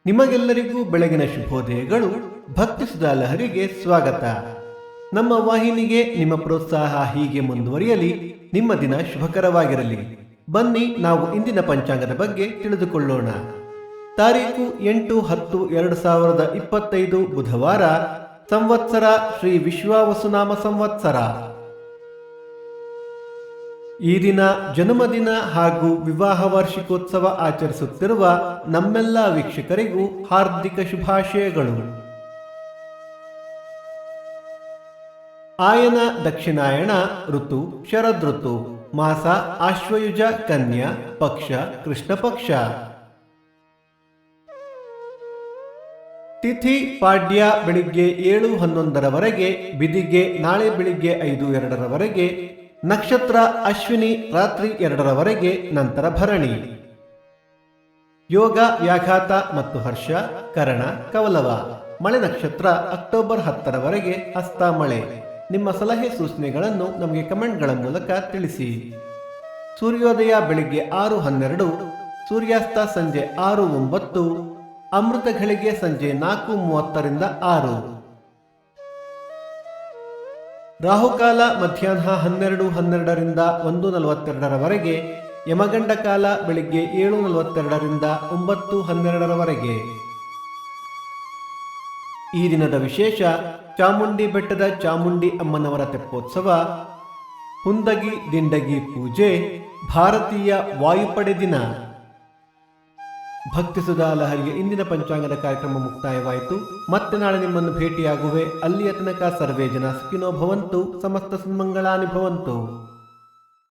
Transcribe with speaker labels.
Speaker 1: ನಿಮಗೆಲ್ಲರಿಗೂ ಬೆಳಗಿನ ಶುಭೋದಯಗಳು. ಭಕ್ತಿ ಸುಧಾ ಲಹರಿಗೆ ಸ್ವಾಗತ. ನಮ್ಮ ವಾಹಿನಿಗೆ ನಿಮ್ಮ ಪ್ರೋತ್ಸಾಹ ಹೀಗೆ ಮುಂದುವರಿಯಲಿ. ನಿಮ್ಮ ದಿನ ಶುಭಕರವಾಗಿರಲಿ. ಬನ್ನಿ ನಾವು ಇಂದಿನ ಪಂಚಾಂಗದ ಬಗ್ಗೆ ತಿಳಿದುಕೊಳ್ಳೋಣ. ತಾರೀಕು 8-10-2025 ಬುಧವಾರ. ಸಂವತ್ಸರ ಶ್ರೀ ವಿಶ್ವಾವಸುನಾಮ ಸಂವತ್ಸರ. ಈ ದಿನ ಜನ್ಮದಿನ ಹಾಗೂ ವಿವಾಹ ವಾರ್ಷಿಕೋತ್ಸವ ಆಚರಿಸುತ್ತಿರುವ ನಮ್ಮೆಲ್ಲ ವೀಕ್ಷಕರಿಗೂ ಹಾರ್ದಿಕ ಶುಭಾಶಯಗಳು. ಆಯನ ದಕ್ಷಿಣಾಯಣ ಋತು ಶರದೃತು. ಮಾಸ ಆಶ್ವಯುಜ ಕನ್ಯಾ. ಪಕ್ಷ ಕೃಷ್ಣ ಪಕ್ಷ. ತಿಥಿ ಪಾಡ್ಯ ಬೆಳಿಗ್ಗೆ 7:11 ಬಿದಿಗೆ ನಾಳೆ ಬೆಳಿಗ್ಗೆ 5:02 ನಕ್ಷತ್ರ ಅಶ್ವಿನಿ ರಾತ್ರಿ 2 ನಂತರ ಭರಣಿ. ಯೋಗ ವ್ಯಾಘಾತ ಮತ್ತು ಹರ್ಷ. ಕರಣ ಕವಲವ. ಮಳೆ ನಕ್ಷತ್ರ ಅಕ್ಟೋಬರ್ 10 ಹಸ್ತ ಮಳೆ. ನಿಮ್ಮ ಸಲಹೆ ಸೂಚನೆಗಳನ್ನು ನಮಗೆ ಕಮೆಂಟ್ಗಳ ಮೂಲಕ ತಿಳಿಸಿ. ಸೂರ್ಯೋದಯ ಬೆಳಿಗ್ಗೆ 6:12, ಸೂರ್ಯಾಸ್ತ ಸಂಜೆ 6:09, ಅಮೃತ ಘಳಿಗೆ ಸಂಜೆ 4:30 6. ರಾಹುಕಾಲ ಮಧ್ಯಾಹ್ನ 12:12 1:42, ಯಮಗಂಡ ಕಾಲ ಬೆಳಿಗ್ಗೆ 7:42 9:12. ಈ ದಿನದ ವಿಶೇಷ: ಚಾಮುಂಡಿ ಬೆಟ್ಟದ ಚಾಮುಂಡಿ ಅಮ್ಮನವರ ತೆಪ್ಪೋತ್ಸವ, ಹುಂದಗಿ ದಿಂಡಗಿ ಪೂಜೆ, ಭಾರತೀಯ ವಾಯುಪಡೆ ದಿನ. ಭಕ್ತಿ ಸುಧಾ ಲಹರಿಗೆ ಇಂದಿನ ಪಂಚಾಂಗದ ಕಾರ್ಯಕ್ರಮ ಮುಕ್ತಾಯವಾಯಿತು. ಮತ್ತೆ ನಾಳೆ ನಿಮ್ಮನ್ನು ಭೇಟಿಯಾಗುವೆ. ಅಲ್ಲಿಯ ತನಕ ಸರ್ವೇ ಜನ ಸುಖಿನೋ ಭವಂತು. ಸಮಸ್ತ ಸನ್ಮಂಗಳಾನಿ ಭವಂತು.